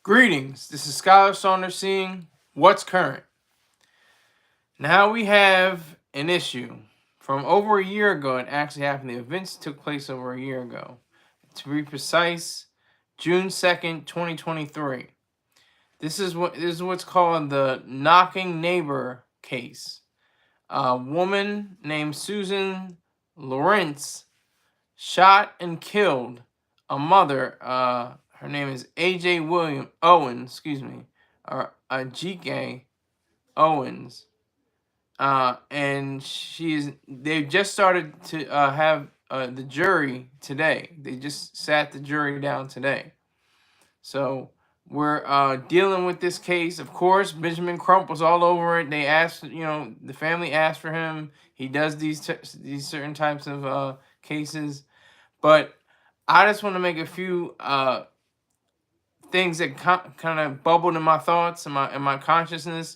Greetings, this is Scholar Saunders seeing What's Current. Now we have an issue from over a year ago. It actually happened. The events took place over a year ago. To be precise, June 2nd, 2023. This is what's called the knocking neighbor case. A woman named Susan Lorincz shot and killed a mother. Her name is Owens, or Ajike Owens, and they've just started to have the jury today. They just sat the jury down today. So we're dealing with this case. Of course, Benjamin Crump was all over it. They asked, the family asked for him. He does these certain types of cases, but I just want to make a few things that kind of bubbled in my thoughts and my consciousness.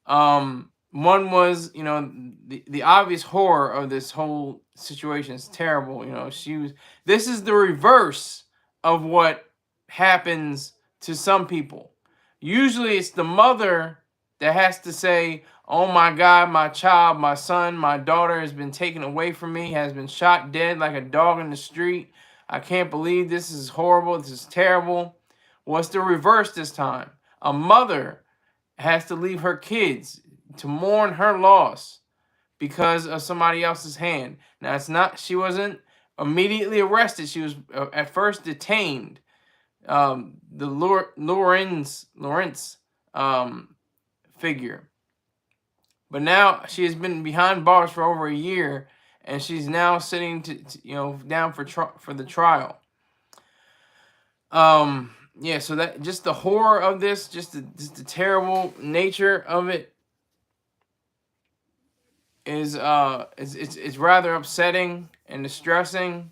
One was, the obvious horror of this whole situation is terrible. This is the reverse of what happens to some people. Usually it's the mother that has to say, oh my God, my child, my son, my daughter has been taken away from me, has been shot dead like a dog in the street. I can't believe this is horrible. This is terrible. Well, it's the reverse this time. A mother has to leave her kids to mourn her loss because of somebody else's hand. Now, she wasn't immediately arrested. She was at first detained. The Lorincz figure. But now she has been behind bars for over a year, and she's now sitting down for the trial. Yeah, so that just the horror of this, just the terrible nature of it is it's rather upsetting and distressing.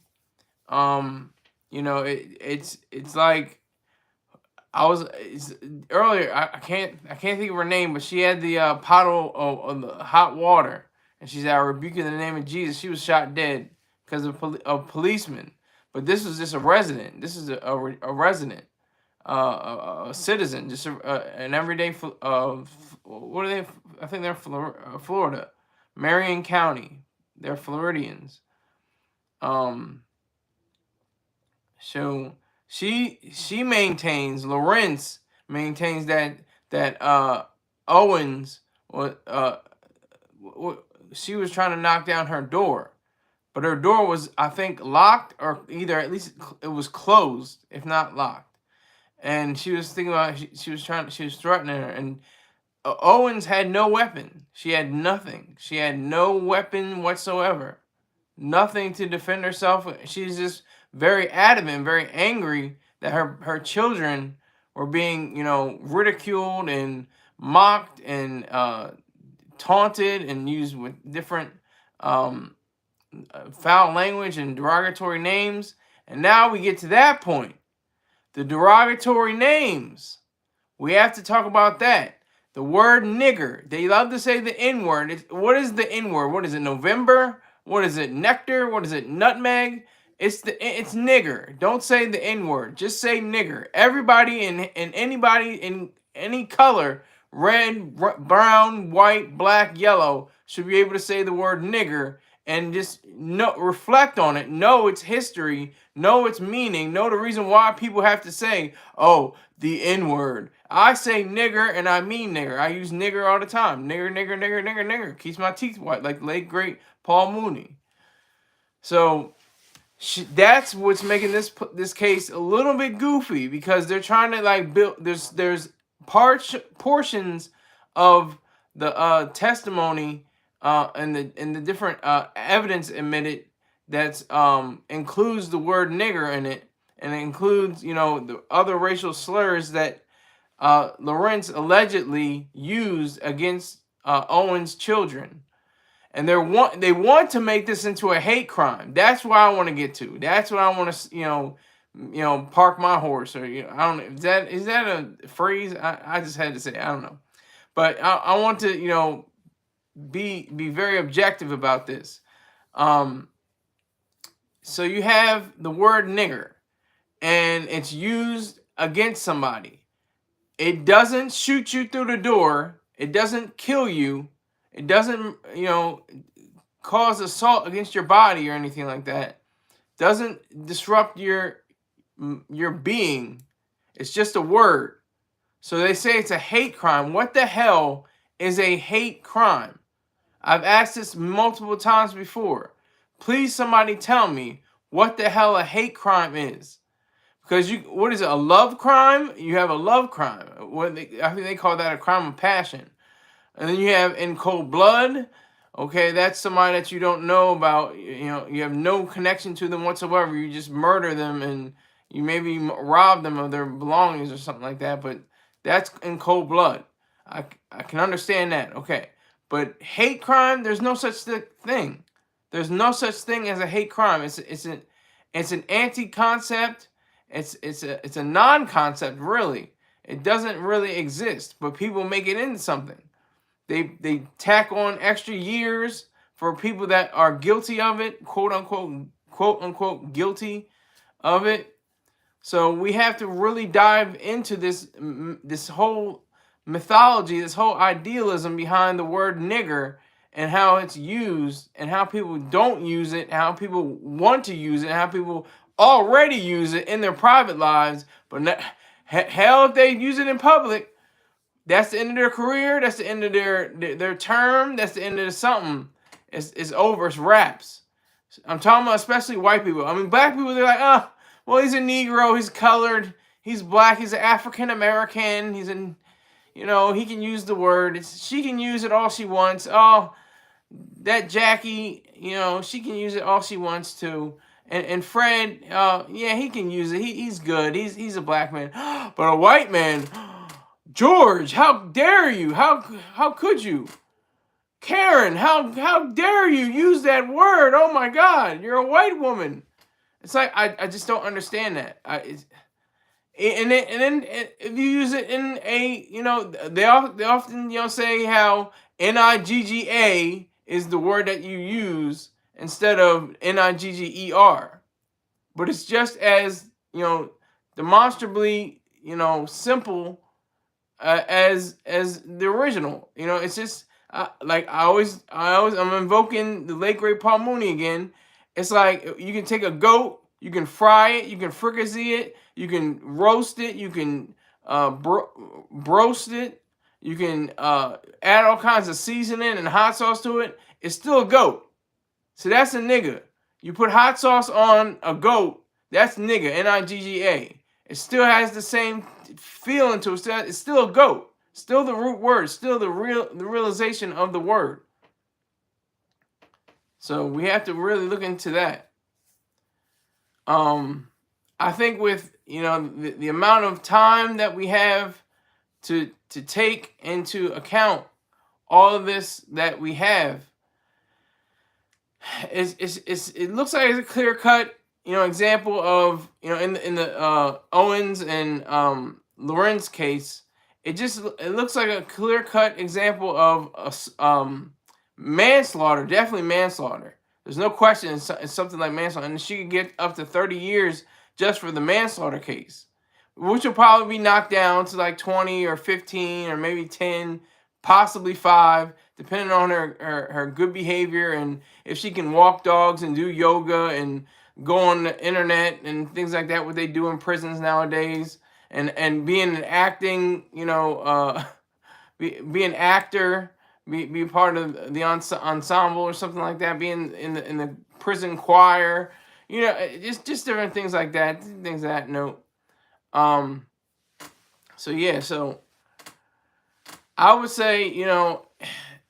It's like earlier. I can't think of her name, but she had the bottle of the hot water, and she's rebuking in the name of Jesus. She was shot dead because of a policeman. But this was just a resident. This is a resident, a citizen, just an everyday. What are they? I think they're Florida, Marion County. They're Floridians. So she maintains, Lorincz maintains that Owens was she was trying to knock down her door. But her door was, I think, locked, or either at least it was closed, if not locked. And she was thinking about, she was threatening her. And Owens had no weapon. She had nothing. She had no weapon whatsoever. Nothing to defend herself. She's just very adamant, very angry that her children were being, ridiculed and mocked and taunted and used with different foul language and derogatory names. And now we get to that point. The derogatory names. We have to talk about that. The word nigger. They love to say the N-word. What is the N-word? What is it, November? What is it, nectar? What is it, nutmeg? It's nigger. Don't say the N-word. Just say nigger. Everybody and anybody in any color, red, brown, white, black, yellow, should be able to say the word nigger and just reflect on it, know its history, know its meaning, know the reason why people have to say, oh, the N-word. I say nigger and I mean nigger. I use nigger all the time. Nigger, nigger, nigger, nigger, nigger. Keeps my teeth white, like late great Paul Mooney. So that's what's making this case a little bit goofy, because they're trying to build. There's portions of the testimony and the different evidence admitted that includes the word nigger in it, and it includes the other racial slurs that Lorincz allegedly used against Owens' children. And they want to make this into a hate crime. That's what I want to get to. That's what I want to park my horse, or I don't know. Is that a phrase? I just had to say. I don't know, but I want to be very objective about this. So you have the word nigger, and it's used against somebody. It doesn't shoot you through the door. It doesn't kill you. It doesn't, cause assault against your body or anything like that. Doesn't disrupt your being. It's just a word. So they say it's a hate crime. What the hell is a hate crime? I've asked this multiple times before. Please somebody tell me what the hell a hate crime is. Because what is it, a love crime? You have a love crime. I think they call that a crime of passion. And then you have in cold blood. Okay, that's somebody that you don't know about. You have no connection to them whatsoever. You just murder them and you maybe rob them of their belongings or something like that. But that's in cold blood. I can understand that. Okay, but hate crime, there's no such thing. There's no such thing as a hate crime. It's an anti-concept. It's a non-concept, really. It doesn't really exist, but people make it into something. They tack on extra years for people that are guilty of it, quote unquote guilty of it. So we have to really dive into this whole mythology, this whole idealism behind the word nigger and how it's used and how people don't use it, how people want to use it, and how people already use it in their private lives, but hell, if they use it in public, that's the end of their career. That's the end of their term. That's the end of something. It's over. It's wraps. I'm talking about especially white people. I mean, black people, they're like, oh, well, he's a Negro. He's colored. He's black. He's an African American. He can use the word. She can use it all she wants. Oh, that Jackie, she can use it all she wants to. And Fred, yeah, he can use it. He's good. He's a black man. But a white man, George, how dare you? How could you? Karen, how dare you use that word? Oh my God, you're a white woman. It's like I just don't understand that. And then if you use it in they often say how Nigga is the word that you use instead of Nigger, but it's just as demonstrably simple as the original. It's just like I'm invoking the late great Paul Mooney again. It's like you can take a goat, you can fry it, you can fricassee it, you can roast it, you can broast it, you can add all kinds of seasoning and hot sauce to it. It's still a goat. So that's a nigga. You put hot sauce on a goat, that's nigga, Nigga. It still has the same feeling to it. It's still a goat. Still the root word. Still the realization of the word. So we have to really look into that. I think with the amount of time that we have to take into account all of this that we have, it looks like it's a clear cut example of in the Owens and Lorincz case. It looks like a clear cut example of manslaughter, definitely manslaughter. There's no question it's something like manslaughter, and she could get up to 30 years just for the manslaughter case, which will probably be knocked down to like 20 or 15 or maybe 10, possibly 5, depending on her good behavior and if she can walk dogs and do yoga and go on the internet and things like that, what they do in prisons nowadays, and being an acting, be an actor, be part of the ensemble or something like that, being in the prison choir, just different things like that, things of that note. So I would say,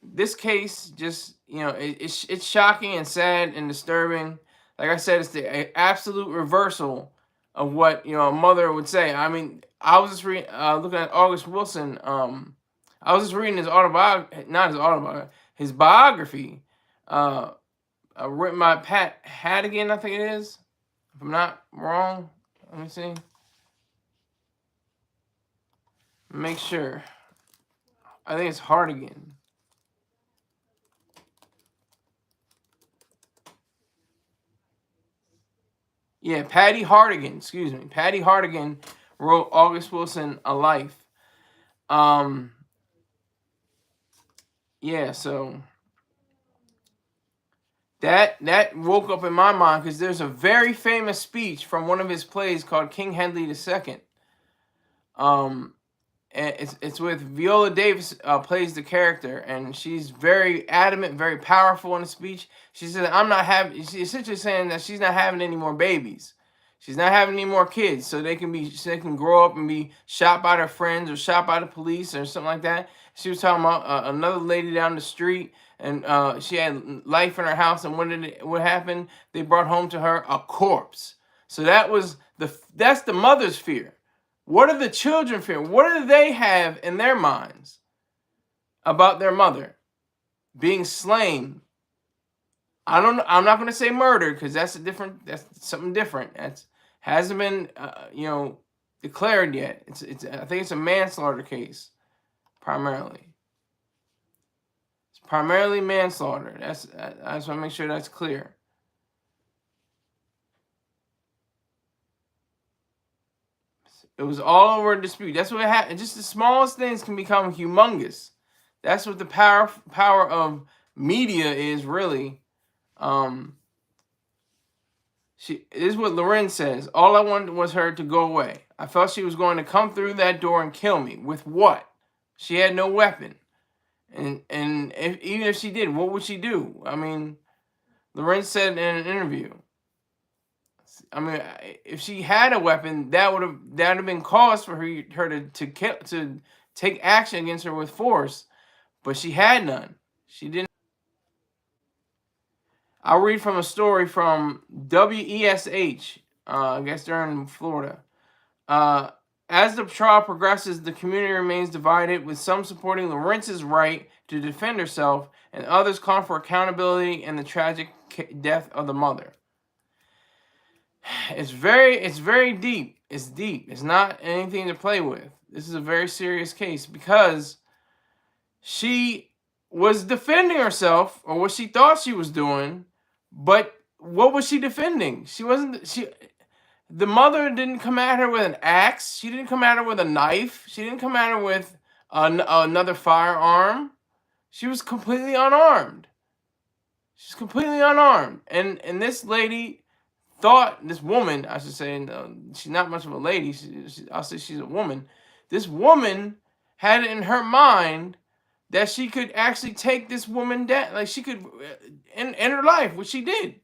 this case just, it's shocking and sad and disturbing. Like I said, it's the absolute reversal of what a mother would say. I mean, I was just looking at August Wilson. I was just reading his his biography, written by Pat Hadigan, I think it is, if I'm not wrong. Let me see. Make sure. I think it's Hardigan. Yeah, Patty Hardigan, excuse me. Patty Hardigan wrote August Wilson, A Life. Yeah, so that woke up in my mind because there's a very famous speech from one of his plays called King Henry II. And it's with Viola Davis plays the character, and she's very adamant, very powerful in the speech. She said, "I'm not having." She's essentially saying that she's not having any more babies. She's not having any more kids, so they can grow up and be shot by their friends or shot by the police or something like that. She was talking about another lady down the street, and she had life in her house, and what happened? They brought home to her a corpse. So that's the mother's fear. What are the children fearing? What do they have in their minds about their mother being slain? I'm not going to say murder because that's something different. That's hasn't been declared yet. I think it's a manslaughter case primarily. It's primarily manslaughter. I just want to make sure that's clear. It was all over a dispute. That's what happened. Just the smallest things can become humongous. That's what the power of media is, really. This is what Lorincz says. All I wanted was her to go away. I felt she was going to come through that door and kill me. With what? She had no weapon. And even if she did, what would she do? I mean, Lorincz said in an interview, I mean, if she had a weapon, that would have been cause for her to take action against her with force, but she had none. She didn't. I'll read from a story from WESH, I guess they're in Florida. As the trial progresses, the community remains divided, with some supporting Lorintz's right to defend herself and others calling for accountability in the tragic death of the mother. It's very deep. It's deep. It's not anything to play with. This is a very serious case because she was defending herself, or what she thought she was doing, but what was she defending? The mother didn't come at her with an axe. She didn't come at her with a knife. She didn't come at her with another firearm. She was completely unarmed. She's completely unarmed. And this lady thought, this woman, I should say, she's not much of a lady. I'll say she's a woman. This woman had it in her mind that she could actually take this woman down. Like she could end her life, which she did.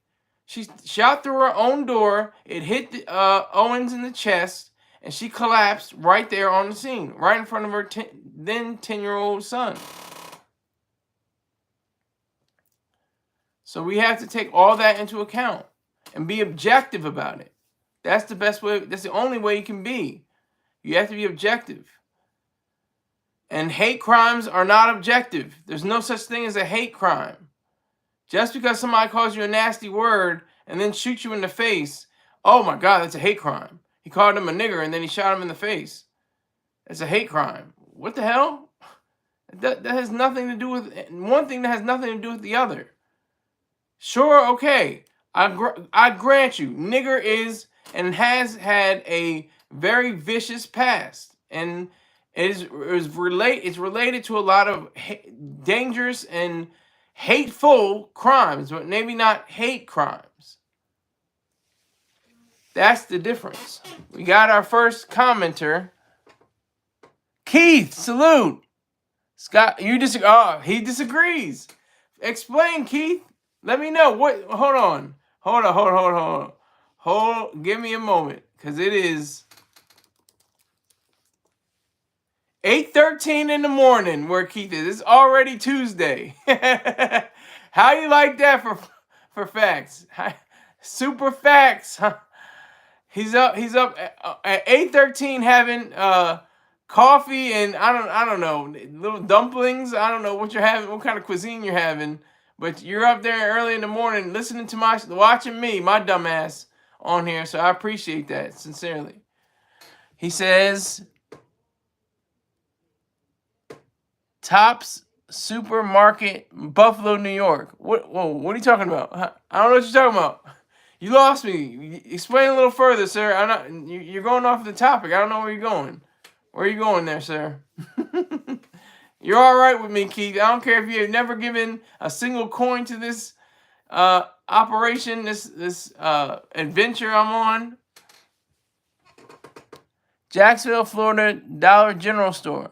She shot through her own door. It hit Owens in the chest, and she collapsed right there on the scene, right in front of her then 10-year-old son. So we have to take all that into account and be objective about it. That's the best way. That's the only way you can be. You have to be objective. And hate crimes are not objective. There's no such thing as a hate crime. Just because somebody calls you a nasty word and then shoots you in the face, oh my God, that's a hate crime. He called him a nigger and then he shot him in the face. That's a hate crime. What the hell? That has nothing to do with one thing that has nothing to do with the other. Sure, okay. I grant you, nigger is and has had a very vicious past, and it's related to a lot of dangerous and hateful crimes, but maybe not hate crimes. That's the difference. We got our first commenter, Keith. Salute, Scott. You disagree? Oh, he disagrees. Explain, Keith. Let me know what. Hold on. Give me a moment, because it is 8:13 in the morning where Keith is. It's already Tuesday. How you like that for facts? Super facts. He's up at 8:13 having coffee and I don't know, little dumplings. I don't know what you're having, what kind of cuisine you're having. But you're up there early in the morning listening to watching me, my dumbass, on here. So I appreciate that, sincerely. He says, Tops Supermarket, Buffalo, New York. What are you talking about? I don't know what you're talking about. You lost me. Explain a little further, sir. You're going off the topic. I don't know where you're going. Where are you going there, sir? You're all right with me, Keith. I don't care if you have never given a single coin to this operation, this adventure I'm on. Jacksonville, Florida, Dollar General Store.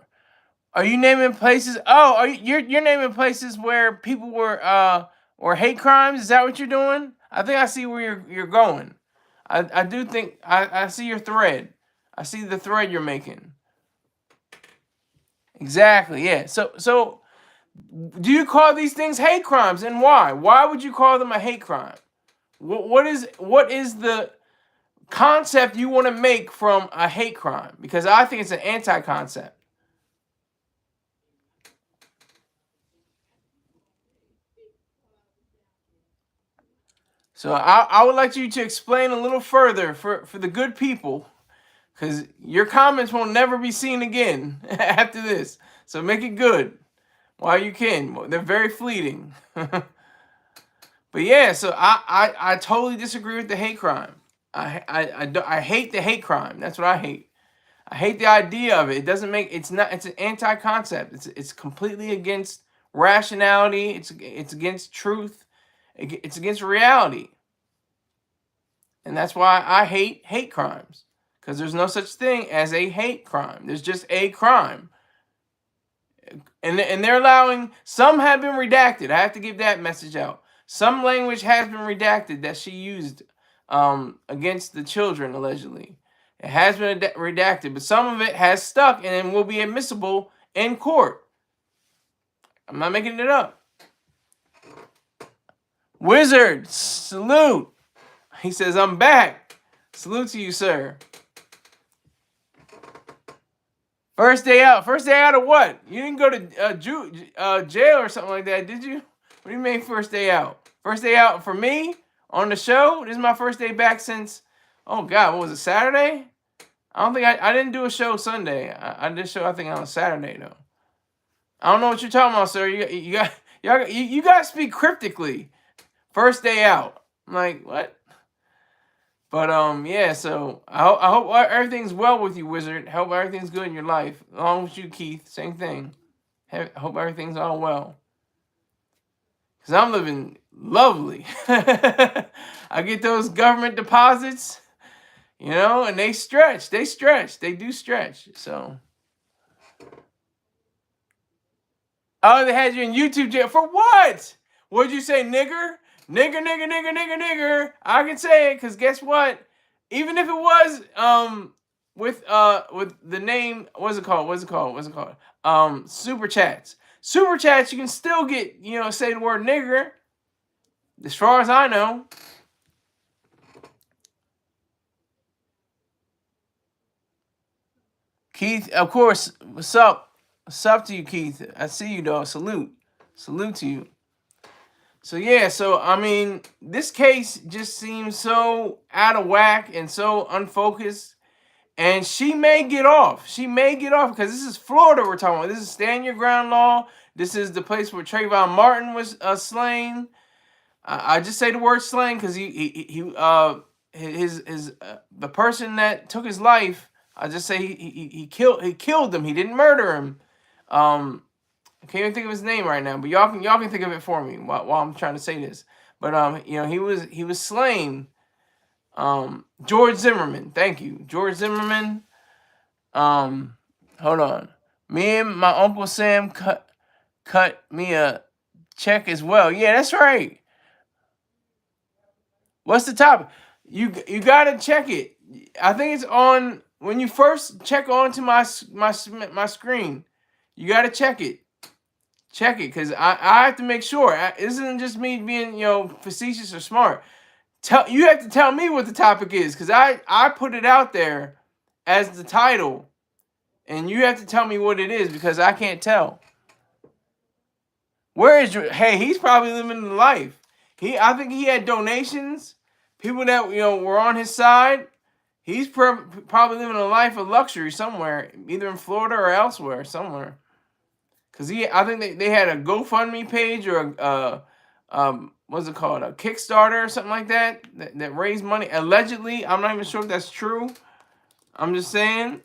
Are you naming places? Oh, you're naming places where people were or hate crimes? Is that what you're doing? I think I see where you're going. I do think I see your thread. I see the thread you're making. Exactly. Yeah. So do you call these things hate crimes, and why? Why would you call them a hate crime? What is the concept you want to make from a hate crime? Because I think it's an anti-concept. So I would like you to explain a little further for the good people, because your comments will never be seen again after this. So make it good while you can. They're very fleeting. But yeah, so I totally disagree with the hate crime. I hate the hate crime. That's what I hate. I hate the idea of it. It doesn't make it's an anti-concept. It's completely against rationality. It's against truth. It's against reality. And that's why I hate crimes, because there's no such thing as a hate crime. There's just a crime. And they're allowing, some have been redacted. I have to give that message out. Some language has been redacted that she used against the children, allegedly. It has been redacted, but some of it has stuck and will be admissible in court. I'm not making it up. Wizard, salute. He says, I'm back. Salute to you, sir. First day out. First day out of what? You didn't go to jail or something like that, did you? What do you mean first day out? First day out for me on the show? This is my first day back since, oh God, what was it, Saturday? I don't think I didn't do a show Sunday. I did a show, I think, on a Saturday, though. I don't know what you're talking about, sir. You guys speak cryptically. First day out. I'm like, what? But yeah, so I hope everything's well with you, Wizard. Hope everything's good in your life. Along with you, Keith, same thing. Hope everything's all well. Because I'm living lovely. I get those government deposits, and they stretch. They do stretch. So. Oh, they had you in YouTube jail. For what? What'd you say, nigger? Nigger. I can say it, because guess what? Even if it was with the name, what's it called? Super chats. Super chats, you can still get, say the word nigger. As far as I know. Keith, of course, what's up? What's up to you, Keith? I see you, dog. Salute to you. So yeah, I mean, this case just seems so out of whack and so unfocused. And she may get off. Because this is Florida we're talking about. This is stand your ground law. This is the place where Trayvon Martin was slain. I just say the word slain because the person that took his life, I just say he killed him. He didn't murder him. I can't even think of his name right now, but y'all can think of it for me while I'm trying to say this. But he was slain. George Zimmerman, thank you, George Zimmerman. Hold on. Me and my Uncle Sam cut me a check as well. Yeah, that's right. What's the topic? You gotta check it. I think it's on when you first check onto my screen. You gotta check it. Check it, because I have to make sure. It isn't just me being, facetious or smart. You have to tell me what the topic is, because I put it out there as the title, and you have to tell me what it is, because I can't tell. Where is your? Hey, he's probably living the life. I think he had donations, people that were on his side. He's probably living a life of luxury somewhere, either in Florida or elsewhere, somewhere. Because I think they had a GoFundMe page or what's it called? A Kickstarter or something like that raised money. Allegedly, I'm not even sure if that's true. I'm just saying.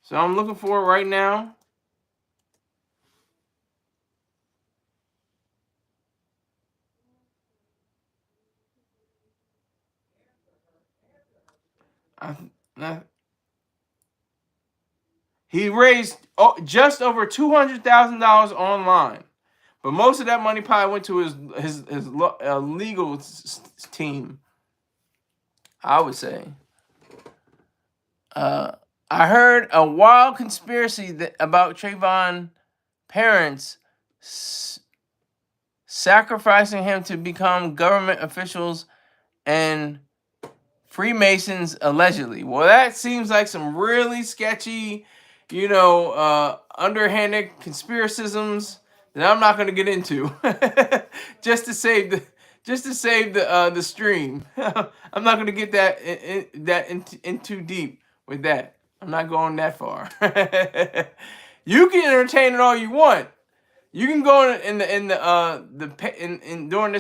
So I'm looking for it right now. I, I, he raised just over $200,000 online, but most of that money probably went to his legal team. I would say. I heard a wild conspiracy about Trayvon parents sacrificing him to become government officials and Freemasons allegedly. Well, that seems like some really sketchy, underhanded conspiracisms that I'm not going to get into, just to save the stream. I'm not going to get in too deep with that. I'm not going that far. You can entertain it all you want. You can go during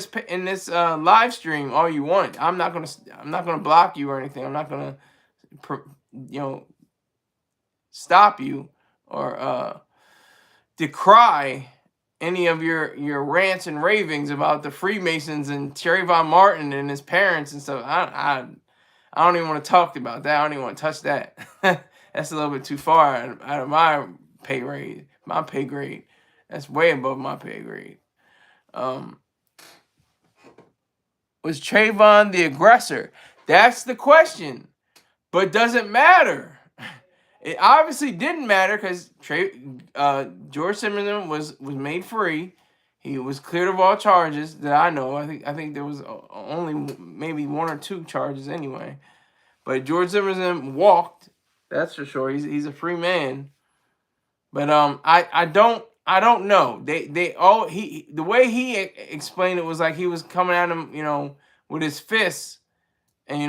this live stream all you want. I'm not gonna block you or anything. I'm not gonna stop you or decry any of your rants and ravings about the Freemasons and Trayvon Martin and his parents and stuff. I don't even want to talk about that. I don't even want to touch that. That's a little bit too far out of my pay grade. That's way above my pay grade. Was Trayvon the aggressor? That's the question. But does it matter? It obviously didn't matter because George Zimmerman was made free. He was cleared of all charges that I know. I think there was only maybe one or two charges anyway. But George Zimmerman walked. That's for sure. He's a free man. But I don't know. The way he explained it was like he was coming at him, with his fists, and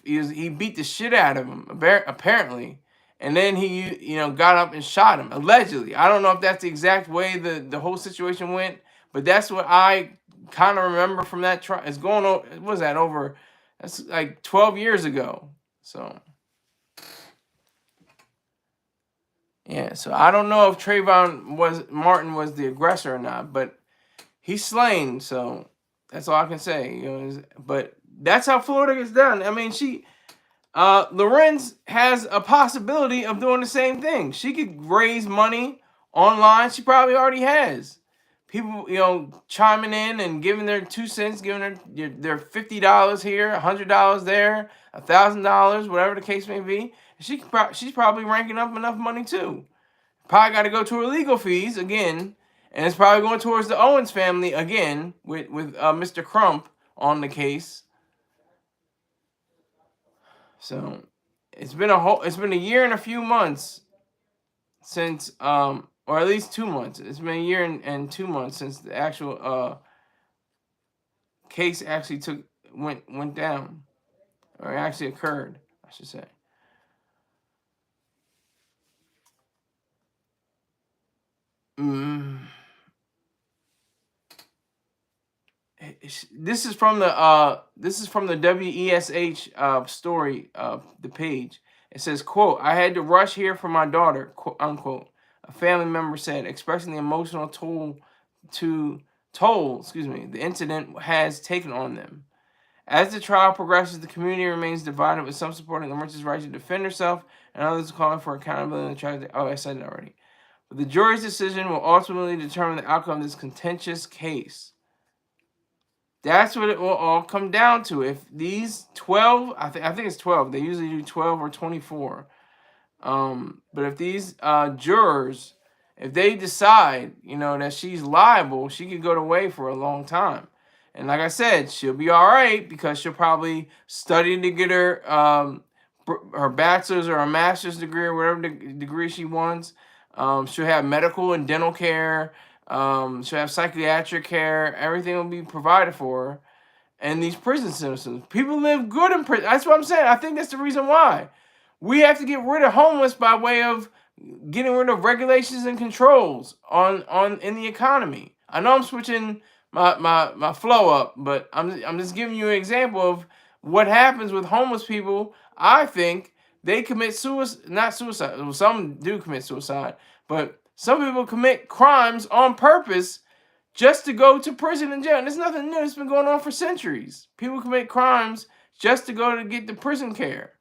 he beat the shit out of him apparently, and then he got up and shot him allegedly. I don't know if that's the exact way the whole situation went, but that's what I kind of remember from that trial. It's going on. What was that over? That's like 12 years ago. So. Yeah, so I don't know if Trayvon Martin was the aggressor or not, but he's slain, so that's all I can say. But that's how Florida gets done. I mean, Lorincz has a possibility of doing the same thing. She could raise money online. She probably already has. People, chiming in and giving their 2 cents, giving their $50 here, $100 there, $1,000, whatever the case may be. She's probably ranking up enough money too. Probably got to go to her legal fees again, and it's probably going towards the Owens family again with Mr. Crump on the case. So it's been a year and a few months since or at least 2 months. It's been a year and 2 months since the actual case actually went down, or actually occurred, I should say. This is from the WESH story, the page. It says, quote, "I had to rush here for my daughter," quote unquote. A family member said, expressing the emotional toll the incident has taken on them. As the trial progresses, the community remains divided, with some supporting Lorinc's right to defend herself and others calling for accountability in the tragedy. Oh, I said it already. But the jury's decision will ultimately determine the outcome of this contentious case. That's what it will all come down to. If these 12, I think it's 12. They usually do 12 or 24. But if these jurors, if they decide, that she's liable, she could go away for a long time. And like I said, she'll be all right because she'll probably study to get her bachelor's or a master's degree or whatever degree she wants. She'll have medical and dental care. She'll have psychiatric care. Everything will be provided for her. And these prison citizens, people live good in prison. That's what I'm saying. I think that's the reason why. We have to get rid of homeless by way of getting rid of regulations and controls in the economy. I know I'm switching my flow up, but I'm just giving you an example of what happens with homeless people. I think they commit suicide, not suicide. Well, some do commit suicide, but some people commit crimes on purpose just to go to prison and jail. And it's nothing new. It's been going on for centuries. People commit crimes just to go to get the prison care.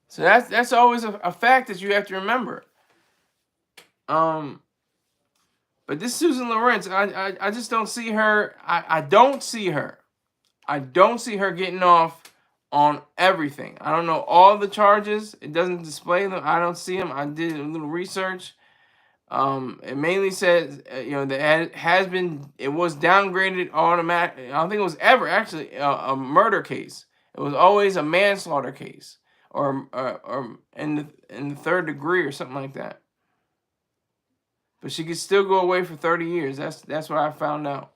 So that's always a fact that you have to remember. But this Susan Lorincz, I just don't see her. I don't see her. I don't see her getting off on everything. I don't know all the charges. It doesn't display them. I don't see them. I did a little research. It mainly says, that it was downgraded automatic. I don't think it was ever actually a murder case. It was always a manslaughter case, or in the third degree or something like that. But she could still go away for 30 years. That's what I found out.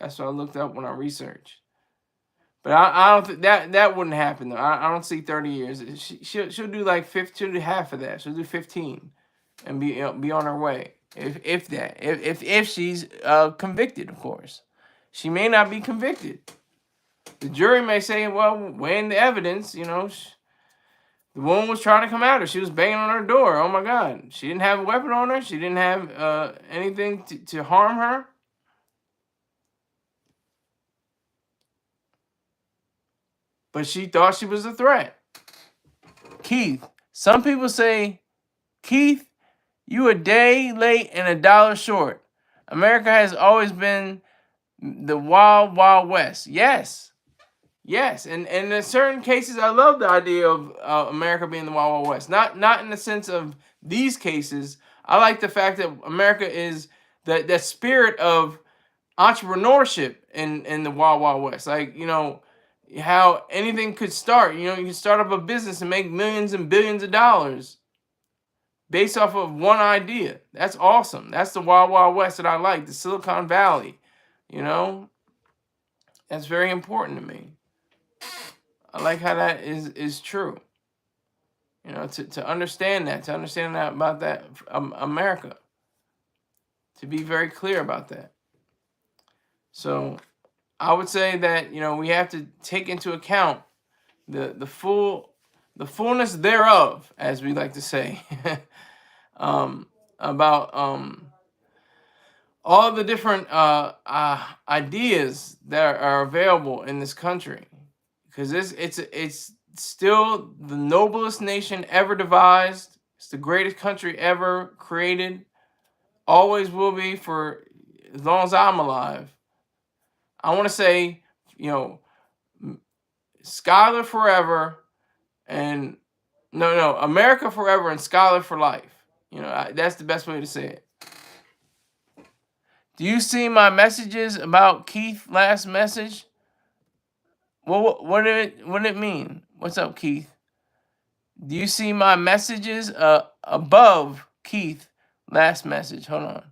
That's what I looked up when I researched. But I don't think that wouldn't happen though. I don't see 30 years. She'll do like 15, half of that. She'll do 15, and be on her way. If she's convicted, of course. She may not be convicted. The jury may say, well, weighing the evidence, the woman was trying to come at her. She was banging on her door. Oh my God. She didn't have a weapon on her. She didn't have anything to harm her. But she thought she was a threat. Keith. Some people say, Keith, you a day late and a dollar short. America has always been the wild, wild west. Yes. Yes. And in certain cases, I love the idea of America being the wild, wild west. Not in the sense of these cases. I like the fact that America is that spirit of entrepreneurship in the wild, wild west. Like, how anything could start. You can start up a business and make millions and billions of dollars based off of one idea. That's awesome. That's the wild, wild west that I like, the Silicon Valley. That's very important to me. I like how that is true. To understand that, about that, America. To be very clear about that. So I would say that we have to take into account the fullness thereof, as we like to say, about all the different ideas that are available in this country, because it's still the noblest nation ever devised. It's the greatest country ever created. Always will be for as long as I'm alive. I want to say, Scholar forever, and no, America forever and Scholar for life. That's the best way to say it. Do you see my messages about Keith last message? Well, what did it mean? What's up, Keith? Do you see my messages above Keith last message? Hold on.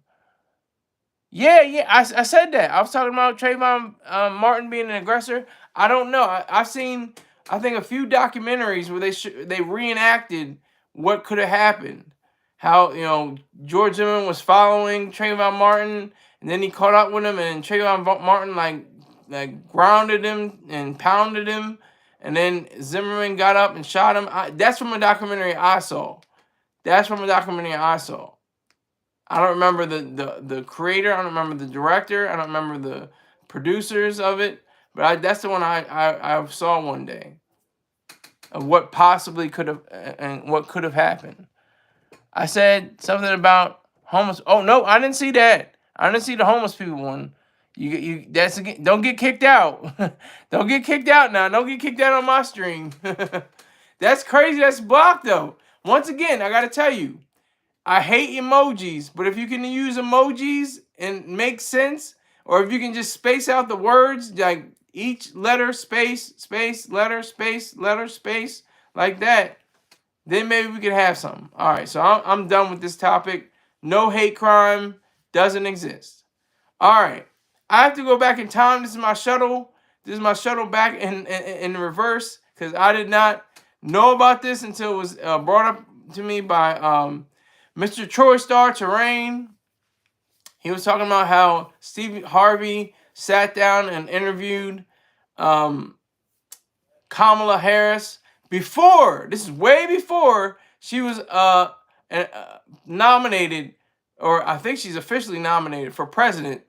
Yeah, I said that. I was talking about Trayvon Martin being an aggressor. I don't know. I've seen, I think, a few documentaries where they reenacted what could have happened. How, George Zimmerman was following Trayvon Martin, and then he caught up with him, and Trayvon Martin like grounded him and pounded him, and then Zimmerman got up and shot him. That's from a documentary I saw. I don't remember the creator. I don't remember the director. I don't remember the producers of it. But that's the one I saw one day, of what possibly could have and what could have happened. I said something about homeless. Oh no, I didn't see that. I didn't see the homeless people one. Don't get kicked out. Don't get kicked out now. Don't get kicked out on my stream. That's crazy. That's blocked though. Once again, I gotta tell you, I hate emojis, but if you can use emojis and make sense, or if you can just space out the words, like each letter, space, letter, space, like that, then maybe we could have something. All right, so I'm done with this topic. No hate crime doesn't exist. All right, I have to go back in time. This is my shuttle. Back in reverse, because I did not know about this until it was brought up to me by Mr. Troy Star Terrain. He was talking about how Steve Harvey sat down and interviewed Kamala Harris before. This is way before she was nominated, or I think she's officially nominated for president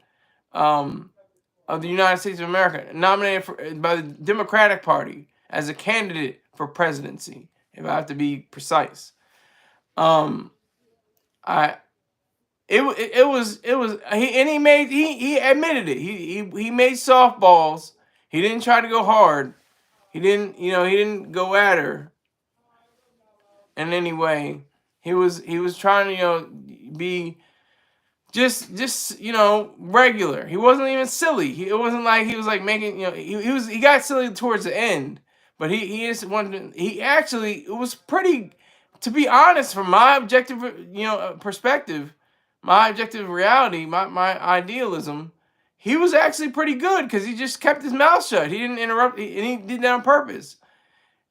of the United States of America, nominated by the Democratic Party as a candidate for presidency, if I have to be precise. Um, I it was he admitted it. He made softballs. He didn't try to go hard. He didn't go at her in any way. He was trying to be just regular. He wasn't even silly. It wasn't like he was like making he got silly towards the end, but he just wanted he actually it was pretty, to be honest, from my objective perspective, my objective reality, my idealism. He was actually pretty good because he just kept his mouth shut. He didn't interrupt, and he did that on purpose.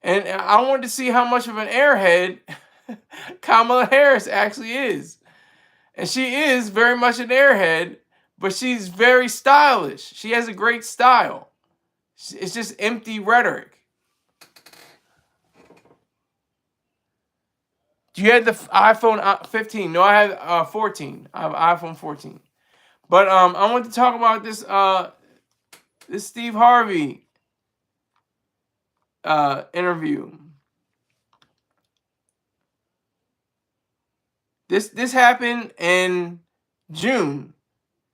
And I wanted to see how much of an airhead Kamala Harris actually is. And she is very much an airhead, but she's very stylish. She has a great style. It's just empty rhetoric. Do you have the iPhone 15? No, I have 14. I have iPhone 14. But I want to talk about this Steve Harvey interview. This happened in June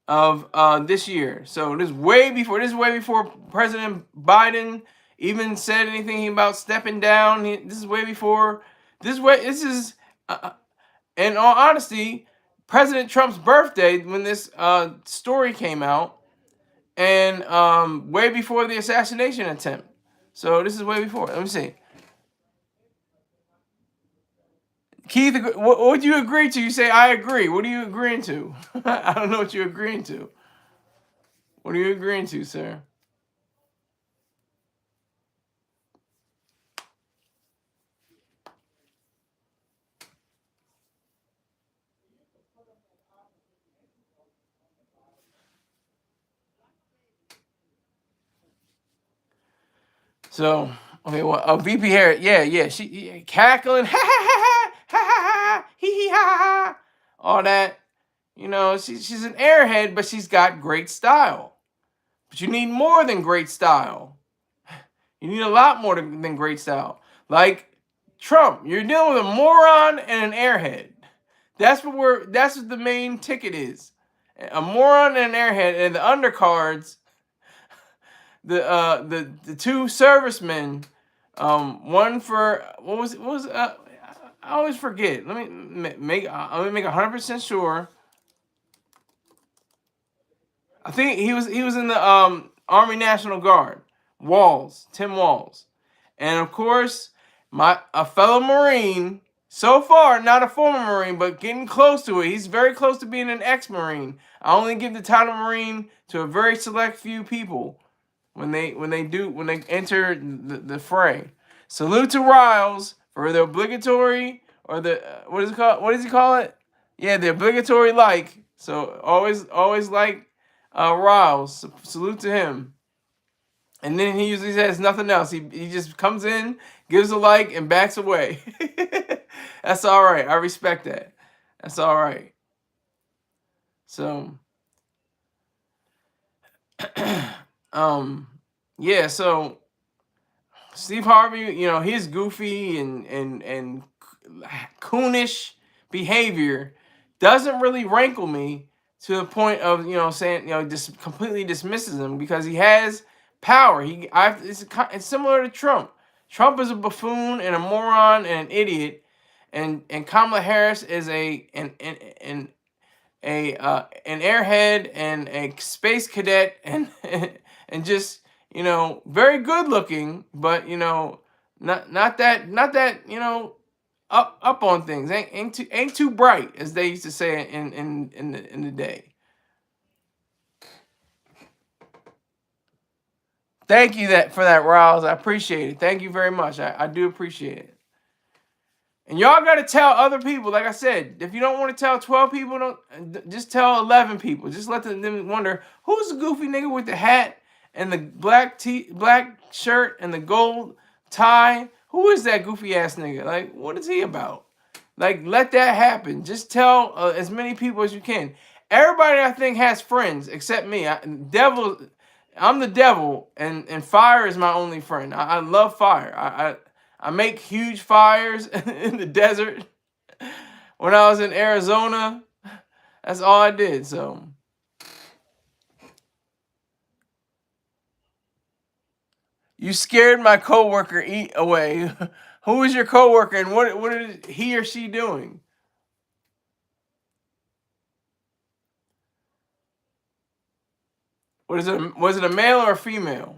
of this year. So this is way before President Biden even said anything about stepping down. This is way before. This is in all honesty, President Trump's birthday when this story came out, and way before the assassination attempt. So this is way before. Let me see. Keith, what would you agree to? You say, I agree. What are you agreeing to? I don't know what you're agreeing to. What are you agreeing to, sir? So, okay, well, VP Harris, yeah, she cackling, ha ha ha ha ha ha ha, hee hee ha ha ha, all that. She's an airhead, but she's got great style. But you need more than great style. You need a lot more than great style. Like Trump, you're dealing with a moron and an airhead. That's what the main ticket is. A moron and an airhead, and the undercards, the two servicemen, one for what was I always forget. Let me make 100% sure. I think he was in the Army National Guard. Tim Walls, and of course a fellow Marine. So far, not a former Marine, but getting close to it. He's very close to being an ex-Marine. I only give the title Marine to a very select few people when they enter the fray. Salute to Riles for the obligatory, or the what is it called? What does he call it? Yeah, the obligatory like. So always like Riles. Salute to him. And then he usually says nothing else. He just comes in, gives a like, and backs away. That's all right. I respect that. That's all right. So, yeah. So Steve Harvey, his goofy and coonish behavior doesn't really rankle me to the point of saying just completely dismisses him, because he has power. It's similar to Trump. Trump is a buffoon and a moron and an idiot, and Kamala Harris is an airhead and a space cadet and and just very good looking, but not that up on things. Ain't too bright, as they used to say in the day. Thank you for that, Riles. I appreciate it. Thank you very much. I do appreciate it. And y'all got to tell other people, like I said, if you don't want to tell 12 people, don't just tell 11 people. Just let them wonder, who's the goofy nigga with the hat and the black shirt and the gold tie? Who is that goofy ass nigga? Like, what is he about? Like, let that happen. Just tell as many people as you can. Everybody, I think, has friends except me. I'm the devil, and fire is my only friend. I love fire. I make huge fires in the desert. When I was in Arizona, that's all I did. So you scared my coworker eat away. Who is your coworker, and what is he or she doing? What is it? Was it a male or a female?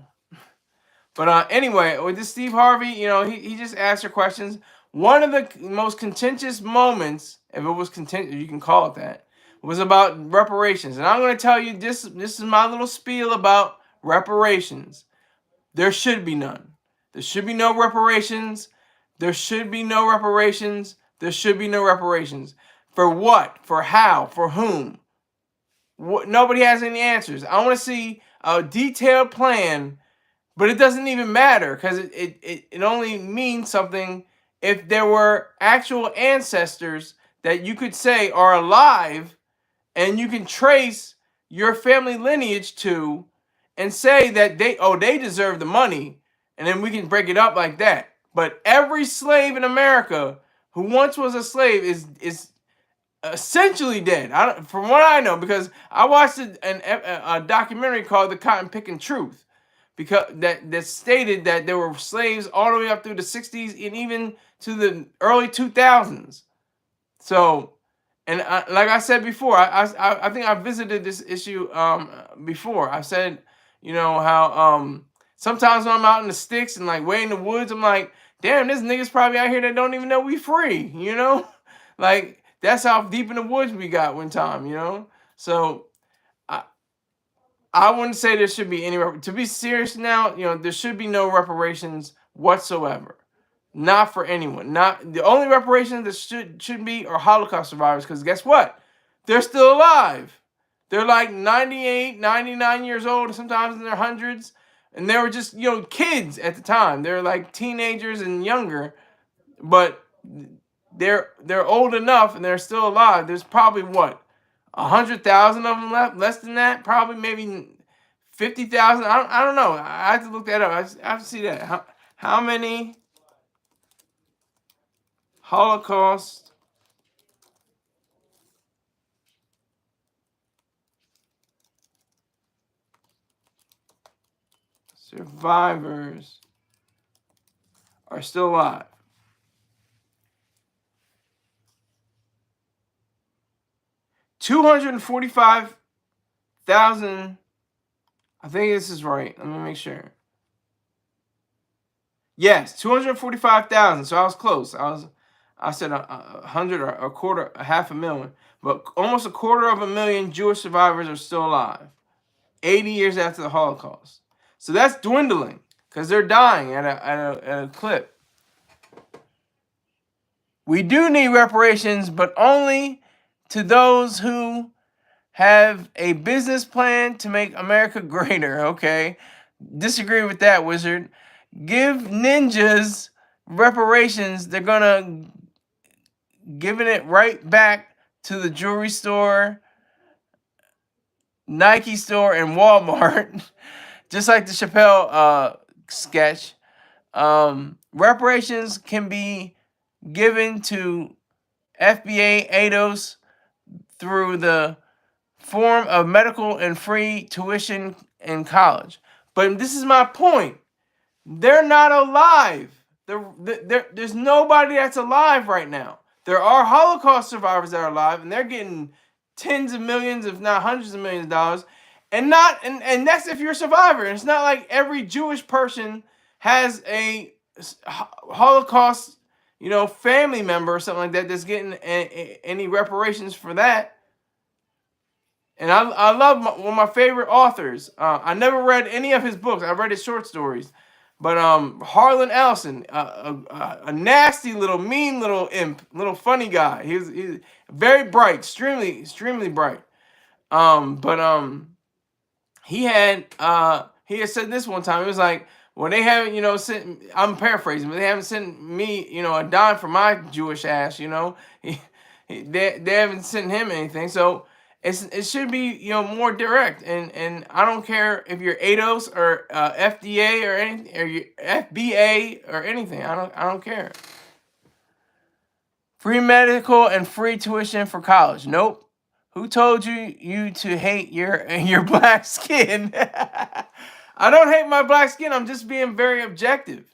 But anyway, with this Steve Harvey, he just asked her questions. One of the most contentious moments, if it was contentious, you can call it that, was about reparations. And I'm going to tell you this is my little spiel about reparations. There should be none. There should be no reparations. There should be no reparations. There should be no reparations. For what? For how? For whom? Nobody has any answers. I want to see a detailed plan, but it doesn't even matter because it only means something if there were actual ancestors that you could say are alive and you can trace your family lineage to and say that they deserve the money, and then we can break it up like that. But every slave in America who once was a slave is essentially dead. From what I know, because I watched a documentary called "The Cotton Picking Truth," because that stated that there were slaves all the way up through the 60s and even to the early 2000s. So, and like I said before, I think I visited this issue before. I said, how sometimes when I'm out in the sticks and like way in the woods, I'm like, damn, this nigga's probably out here that don't even know we free, like that's how deep in the woods we got one time. So I wouldn't say there should be any. To be serious now, there should be no reparations whatsoever. Not for anyone. Not the only reparations that should be are Holocaust survivors. Because guess what? They're still alive. They're like 98, 99 years old, sometimes in their hundreds, and they were just kids at the time. They're like teenagers and younger, but they're old enough and they're still alive. There's probably 100,000 of them left, less than that, probably maybe 50,000. I don't know. I have to look that up. I have to see that. How many Holocaust survivors are still alive? 245,000. I think this is right. Let me make sure. Yes, 245,000. So I was close. I said 100 or a quarter, a half a million, but almost a quarter of a million Jewish survivors are still alive, 80 years after the Holocaust. So that's dwindling because they're dying at a clip. We do need reparations, but only to those who have a business plan to make America greater. Okay, disagree with that, wizard. Give ninjas reparations. They're gonna giving it right back to the jewelry store, Nike store, and Walmart, just like the Chappelle sketch. Reparations can be given to FBA ADOS through the form of medical and free tuition in college. But this is my point. They're not alive. There's nobody that's alive right now. There are Holocaust survivors that are alive, and they're getting tens of millions, if not hundreds of millions of dollars. And that's if you're a survivor. And it's not like every Jewish person has a Holocaust, family member or something like that that's getting any reparations for that. And I love one of my favorite authors. I never read any of his books. I read his short stories. But Harlan Ellison, a nasty little mean little imp, little funny guy. He's very bright, extremely bright. But he had said this one time. It was like, well, they haven't, sent. I'm paraphrasing, but they haven't sent me, a dime for my Jewish ass. They haven't sent him anything. So it should be, more direct. And I don't care if you're ADOS or FDA or anything, or you FBA or anything. I don't care. Free medical and free tuition for college. Nope. Who told you to hate your black skin? I don't hate my black skin. I'm just being very objective.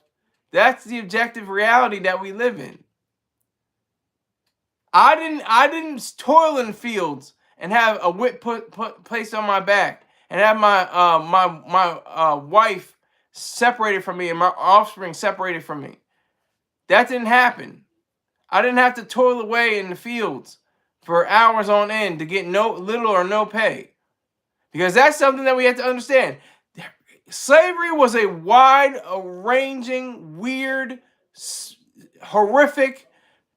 That's the objective reality that we live in. I didn't toil in fields and have a whip put placed on my back and have my wife separated from me and my offspring separated from me. That didn't happen. I didn't have to toil away in the fields for hours on end to get little or no pay. Because that's something that we have to understand. Slavery was a wide-ranging, weird, horrific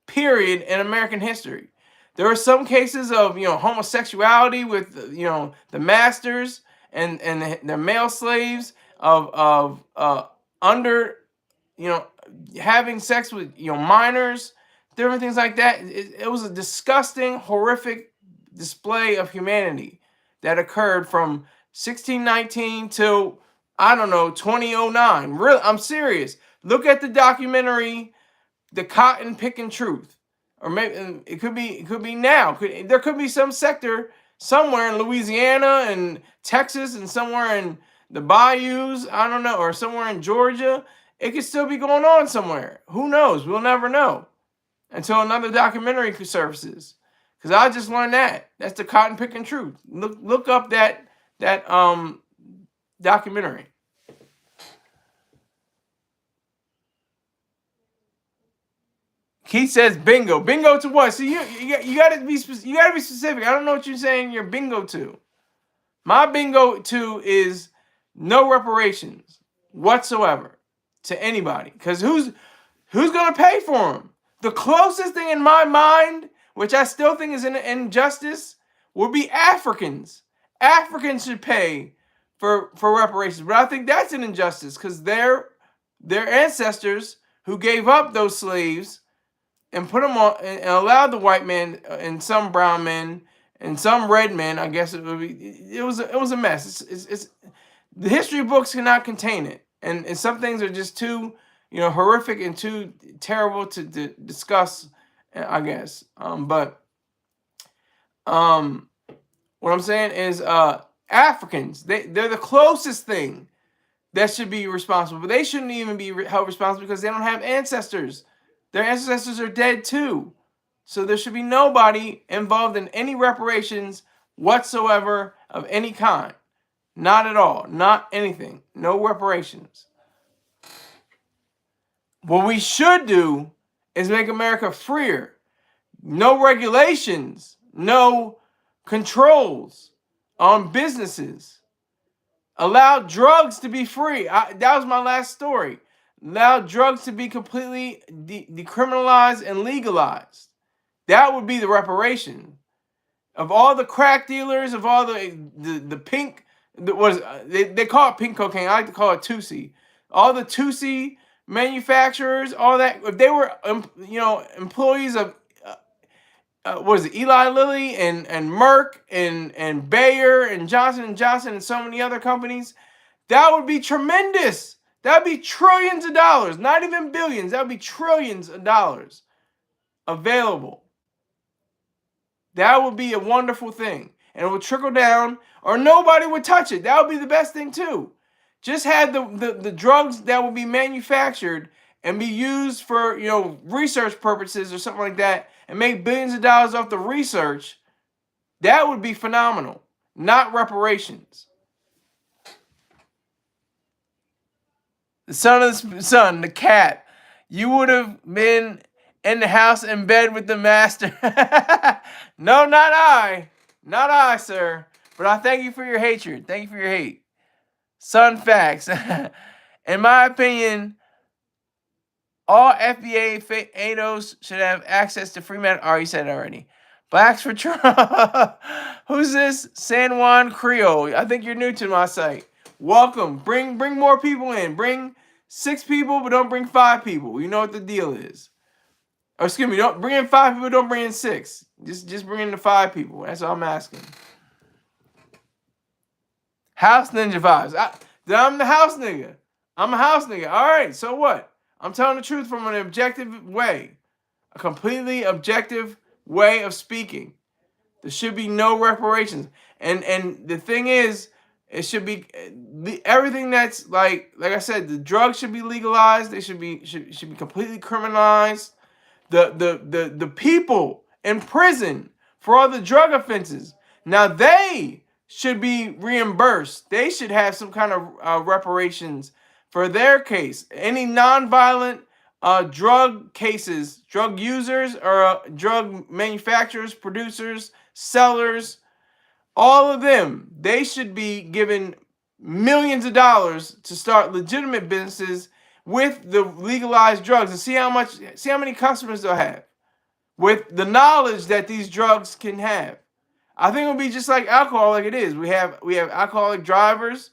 period in American history. There are some cases of homosexuality with the masters and the male slaves of under having sex with minors, different things like that. It was a disgusting, horrific display of humanity that occurred from 1619 to, I don't know, 2009. Really, I'm serious. Look at the documentary, The Cotton Picking Truth. Or maybe it could be now. There could be some sector somewhere in Louisiana and Texas and somewhere in the bayous, I don't know, or somewhere in Georgia. It could still be going on somewhere. Who knows? We'll never know until another documentary surfaces. Because I just learned that. That's The Cotton Picking Truth. Look up that documentary. Keith says bingo. Bingo to what? So you gotta be specific. I don't know what you're saying you're bingo to. My bingo to is no reparations whatsoever to anybody. Because who's gonna pay for them? The closest thing in my mind, which I still think is an injustice, would be Africans. Africans should pay for reparations. But I think that's an injustice because their ancestors who gave up those slaves and put them on and allowed the white man and some brown men and some red men, I guess it was a mess. It's the history books cannot contain it, and some things are just too horrific and too terrible to discuss, I guess. But what I'm saying is Africans, they're the closest thing that should be responsible, but they shouldn't even be held responsible because they don't have ancestors. Their ancestors are dead too. So there should be nobody involved in any reparations whatsoever of any kind. Not at all. Not anything. No reparations. What we should do is make America freer. No regulations. No controls on businesses. Allow drugs to be free. That was my last story. Allow drugs to be completely decriminalized and legalized. That would be the reparation of all the crack dealers, of all the pink. They call it pink cocaine. I like to call it Tusi. All the Tusi manufacturers, all that. If they were employees of Eli Lilly and Merck and Bayer and Johnson & Johnson and so many other companies, that would be tremendous. That would be trillions of dollars, not even billions. That would be trillions of dollars available. That would be a wonderful thing. And it would trickle down, or nobody would touch it. That would be the best thing too. Just have the drugs that would be manufactured and be used for research purposes or something like that, and make billions of dollars off the research. That would be phenomenal. Not reparations. The son, the cat. You would have been in the house in bed with the master. No, not I. Not I, sir. But I thank you for your hatred. Thank you for your hate. Son facts. In my opinion, all FBA ADOs should have access to free med. Oh, you said it already. Blacks for Trump. Who's this? San Juan Creole. I think you're new to my site. Welcome. Bring more people in. Bring 6 people, but don't bring 5 people. You know what the deal is. Or excuse me, don't bring in 5 people, don't bring in 6. Just bring in the 5 people. That's all I'm asking. House Ninja vibes. I'm the house nigga. I'm a house nigga. All right, so what? I'm telling the truth from an objective way. A completely objective way of speaking. There should be no reparations. And the thing is, it should be everything that's like I said, the drugs should be legalized. They should be completely criminalized. The people in prison for all the drug offenses, now they should be reimbursed. They should have some kind of reparations for their case. Any nonviolent drug cases, drug users or drug manufacturers, producers, sellers, all of them, they should be given millions of dollars to start legitimate businesses with the legalized drugs and see how many customers they'll have with the knowledge that these drugs can have. I think it'll be just like alcohol, like it is. We have alcoholic drivers,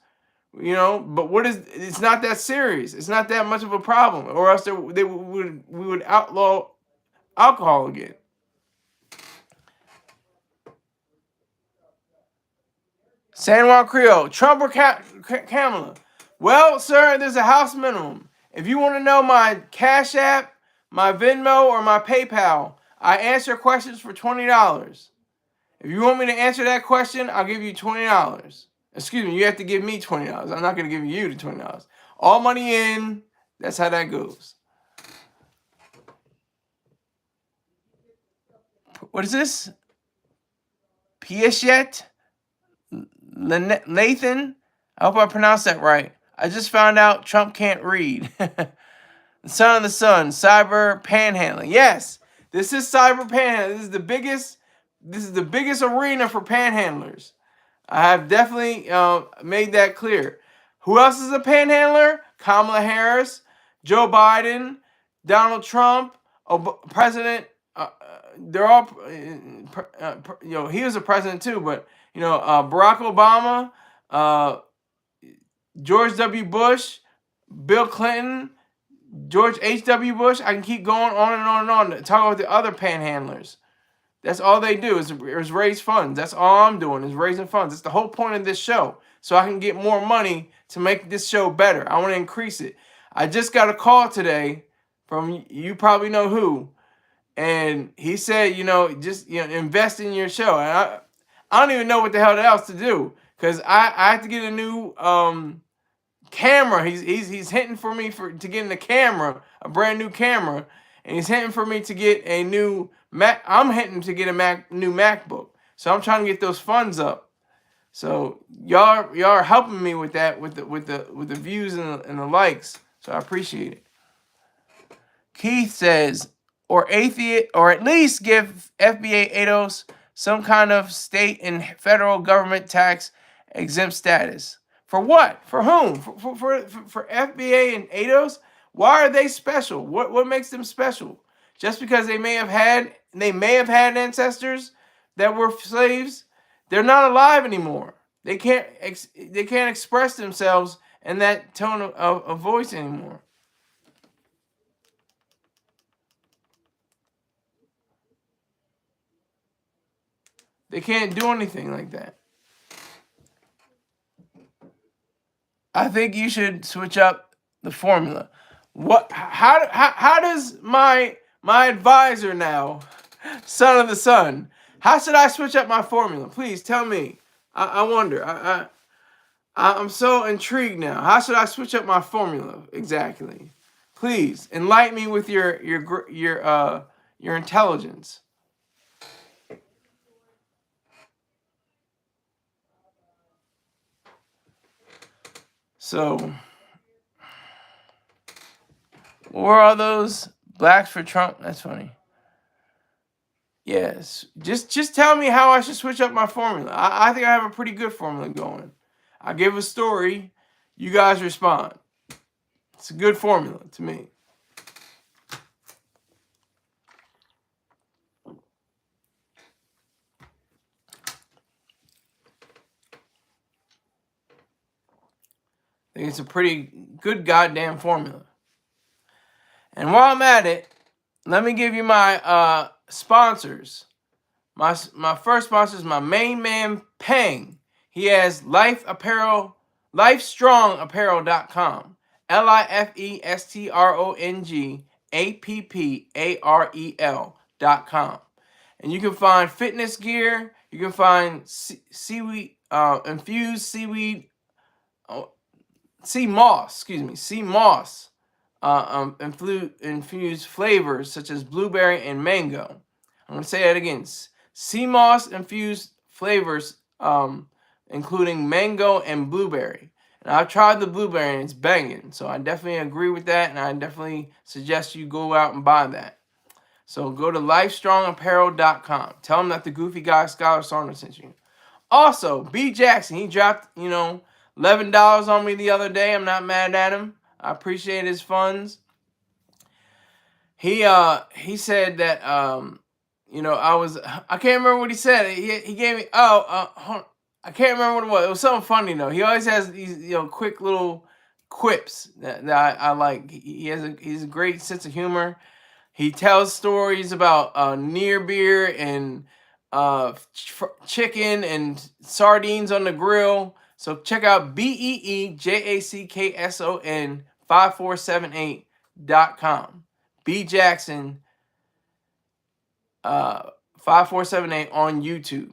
but it's not that serious. It's not that much of a problem, or else we would outlaw alcohol again. San Juan Creole, Trump or Kamala? Well, sir, there's a house minimum. If you want to know my Cash App, my Venmo, or my PayPal, I answer questions for $20. If you want me to answer that question, I'll give you $20. Excuse me, you have to give me $20. I'm not going to give you the $20. All money in. That's how that goes. What is this? Pieshet? Nathan? I hope I pronounced that right. I just found out Trump can't read. The son of the sun, cyber panhandling. Yes, this is cyber panhandling. This is the biggest arena for panhandlers. I have definitely made that clear. Who else is a panhandler? Kamala Harris, Joe Biden, Donald Trump, President. They're all, he was a president too, but Barack Obama, George W. Bush, Bill Clinton, George H.W. Bush. I can keep going on and on and on. Talk about the other panhandlers. That's all they do is raise funds. That's all I'm doing is raising funds. That's the whole point of this show. So I can get more money to make this show better. I want to increase it. I just got a call today from, you probably know who, and he said, just invest in your show. And I don't even know what the hell else to do, because I have to get a new camera. He's hinting for me to get a camera, a brand new camera, and he's hinting for me to get a new Mac. I'm hinting to get a new MacBook. So I'm trying to get those funds up. So y'all are helping me with that, with the views and the likes. So I appreciate it. Keith says, or at least give FBA ADOS some kind of state and federal government tax exempt status. For what? For whom? For FBA and ADOS? Why are they special? What makes them special? Just because they may have had ancestors that were slaves? They're not alive anymore. They can't express themselves in that tone of voice anymore. They can't do anything like that. I think you should switch up the formula. How does my advisor now, son of the sun, how should I switch up my formula? Please tell me. I wonder. I'm so intrigued now. How should I switch up my formula exactly? Please enlighten me with your intelligence. So, what were all those blacks for Trump? That's funny. Yes, just tell me how I should switch up my formula. I think I have a pretty good formula going. I give a story, you guys respond. It's a good formula to me. I think it's a pretty good goddamn formula. And while I'm at it, let me give you my sponsors. My first sponsor is my main man, Peng. He has lifestrongapparel.com. LIFESTRONGAPPAREL.com. And you can find fitness gear. You can find seaweed, infused seaweed, sea moss, infused flavors such as blueberry and mango. I'm going to say that again. Sea moss infused flavors, including mango and blueberry. And I've tried the blueberry and it's banging. So I definitely agree with that. And I definitely suggest you go out and buy that. So go to lifestrongapparel.com. Tell them that the Goofy Guy Scholar Saunders sent you. Also, B. Jackson, he dropped, $11 on me the other day. I'm not mad at him. I appreciate his funds. He said that I can't remember what he said. He gave me I can't remember what it was. It was something funny though. He always has these quick little quips that I like. He's a great sense of humor. He tells stories about near beer and chicken and sardines on the grill. So check out BEEJACKSON 5478.com. B Jackson 5478 on YouTube.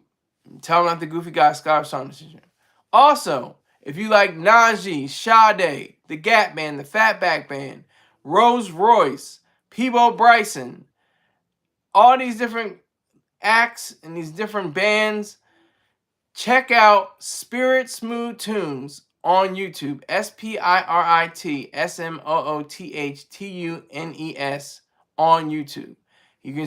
Tell them that the Goofy Guy Scholar Saunders. Also, if you like Najee, Sade, the Gap Band, the Fatback Band, Rose Royce, Peebo Bryson, all these different acts and these different bands, check out Spirit Smooth Tunes on YouTube. SPIRITSMOOTHTUNES on YouTube. You can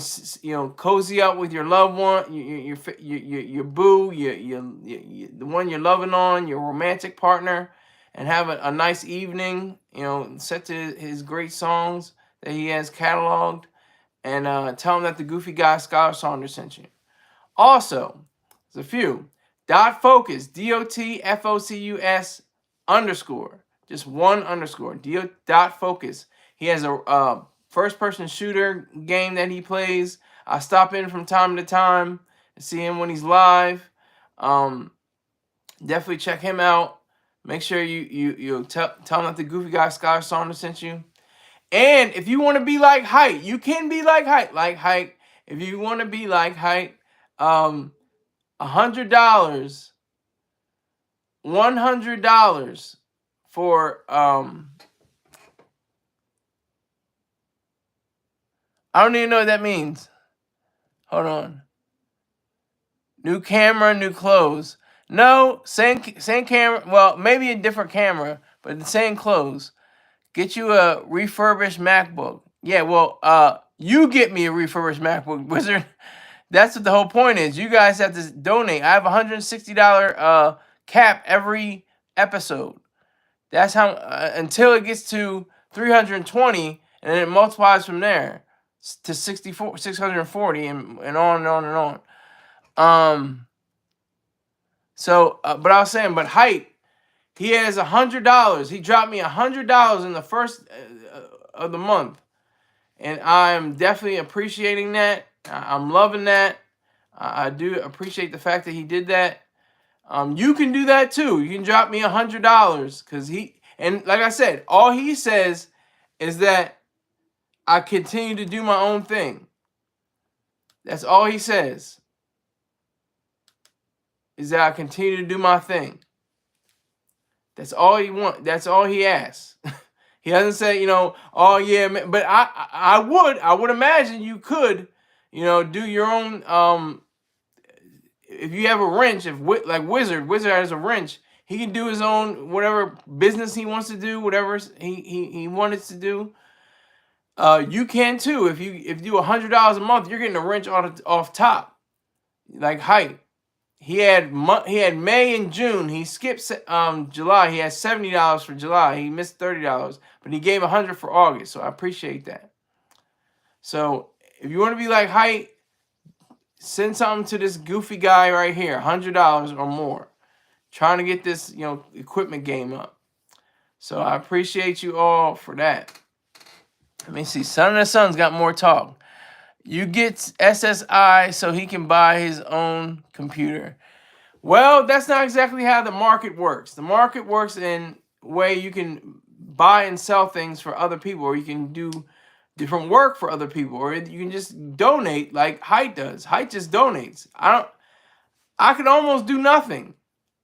cozy up with your loved one, your boo, the one you're loving on, your romantic partner, and have a nice evening. Set to his great songs that he has cataloged, and tell him that the Goofy Guy Scholar Saunders sent you. Also, there's a few. .focus, DOTFOCUS _ just one underscore. .focus. He has a first-person shooter game that he plays. I stop in from time to time and see him when he's live. Definitely check him out. Make sure you tell him that the Goofy Guy Scholar Saunders sent you. And if you want to be like Height, you can be like Height. Like Height, if you want to be like Height, $100, $100 for I don't even know what that means. Hold on. New camera, new clothes. No, same camera. Well, maybe a different camera, but the same clothes. Get you a refurbished MacBook. Yeah, well, you get me a refurbished MacBook, Wizard. That's what the whole point is. You guys have to donate. I have $160 cap every episode. That's how until it gets to 320, and then it multiplies from there to 640, and on and on and on. So, but I was saying, but Height, he has $100. He dropped me $100 in the first of the month, and I'm definitely appreciating that. I'm loving that. I do appreciate the fact that he did that. You can do that too. You can drop me $100 because and like I said, all he says is that I continue to do my own thing. That's all he says. Is that I continue to do my thing. That's all he wants. That's all he asks. He doesn't say, oh yeah, man. But I would imagine you could, do your own. If you have a wrench, like Wizard has a wrench, he can do his own whatever business he wants to do, whatever he wanted to do. You can too. If you do $100 a month, you're getting a wrench off top, like Height. he had May and June. He skipped July. He had $70 for July. He missed $30, but he gave $100 for August. So I appreciate that. So if you want to be like Height, send something to this goofy guy right here, $100 or more, trying to get this equipment game up. So I appreciate you all for that. Let me see. Son of the Sun's got more talk. You get SSI so he can buy his own computer. Well, that's not exactly how the market works. The market works in a way you can buy and sell things for other people, or you can do different work for other people, or you can just donate like Height does. Height just donates. I could almost do nothing.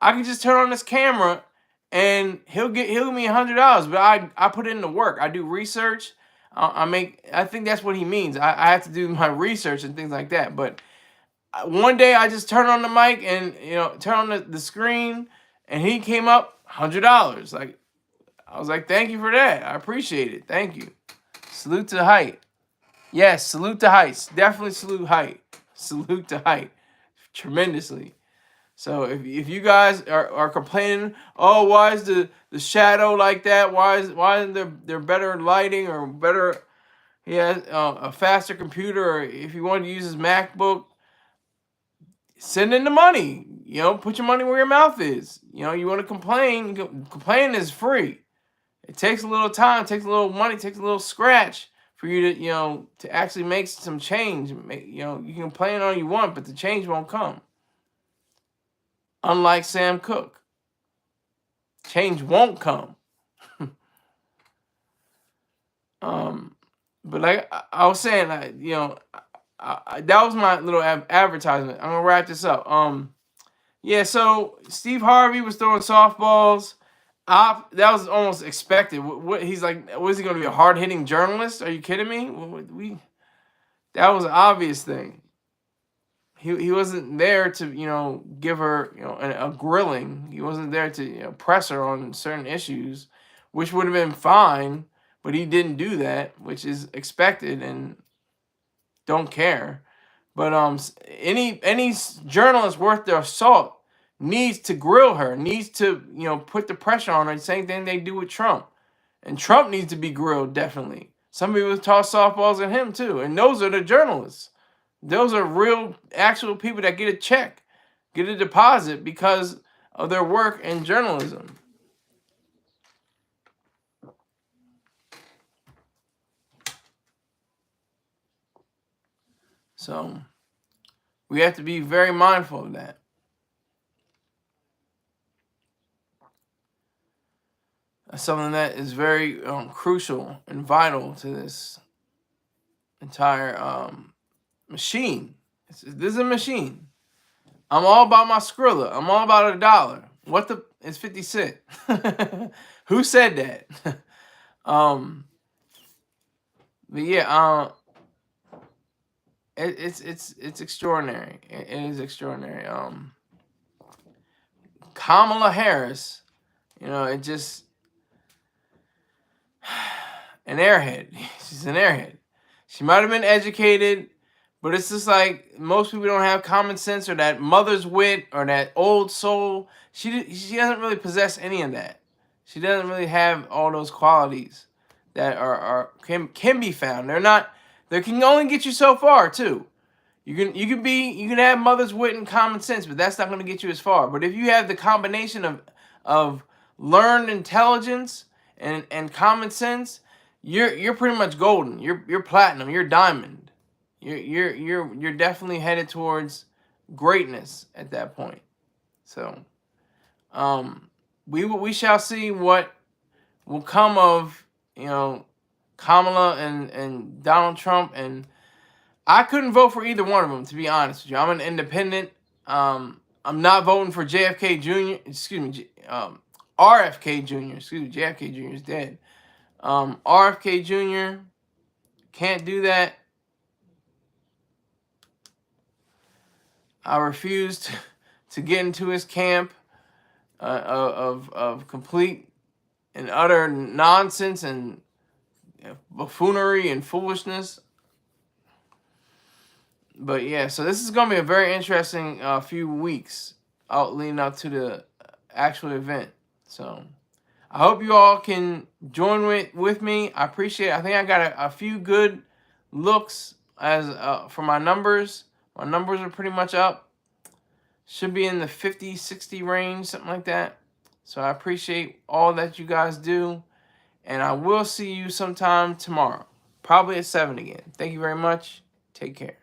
I could just turn on this camera and he'll give me $100, but I put in the work. I do research. I think that's what he means. I have to do my research and things like that. But one day I just turned on the mic and turn on the screen, and he came up $100. Like, I was like, thank you for that. I appreciate it. Thank you. Salute to Height. Yes, salute to Height. Definitely salute Height. Salute to Height. Tremendously. So if you guys are complaining, oh, why is the shadow like that? Why isn't there better lighting or better? He has a faster computer, or if you want to use his MacBook, send in the money. Put your money where your mouth is. You want to complain? Complaining is free. It takes a little time, takes a little money, takes a little scratch for you to actually make some change. You can complain all you want, but the change won't come. Unlike Sam Cooke, change won't come. But like I was saying, that was my little advertisement. I'm gonna wrap this up. Yeah. So Steve Harvey was throwing softballs. That was almost expected. What he's like? Was he gonna be a hard hitting journalist? Are you kidding me? That was an obvious thing. He wasn't there to give her a grilling. He wasn't there to press her on certain issues, which would have been fine, but he didn't do that, which is expected, and don't care. But any journalist worth their salt needs to grill her, needs to put the pressure on her. Same thing they do with Trump, and Trump needs to be grilled definitely. Some people toss softballs at him too, and those are the journalists. Those are real, actual people that get a check, get a deposit because of their work in journalism. So we have to be very mindful of that. That's something that is very crucial and vital to this entire machine. This is a machine. I'm all about my Skrilla. I'm all about $1. It's 50 cents. Who said that? But yeah, it's extraordinary. It is extraordinary. Kamala Harris, it just an airhead. She's an airhead. She might have been educated, but it's just like most people don't have common sense or that mother's wit or that old soul. She doesn't really possess any of that. She doesn't really have all those qualities that can be found. They can only get you so far too. You can have mother's wit and common sense, but that's not going to get you as far. But if you have the combination of learned intelligence and common sense, you're pretty much golden. You're platinum. You're diamond. You're definitely headed towards greatness at that point. So, we shall see what will come of Kamala and Donald Trump. And I couldn't vote for either one of them, to be honest with you. I'm an independent. I'm not voting for JFK Jr. Excuse me, RFK Jr. Excuse me, JFK Jr. is dead. RFK Jr. can't do that. I refuse to get into his camp of complete and utter nonsense and buffoonery and foolishness. But yeah, so this is gonna be a very interesting few weeks out leading up to the actual event. So I hope you all can join with me. I appreciate it. I think I got a few good looks as for my numbers. My numbers are pretty much up. Should be in the 50, 60 range, something like that. So I appreciate all that you guys do. And I will see you sometime tomorrow. Probably at 7 again. Thank you very much. Take care.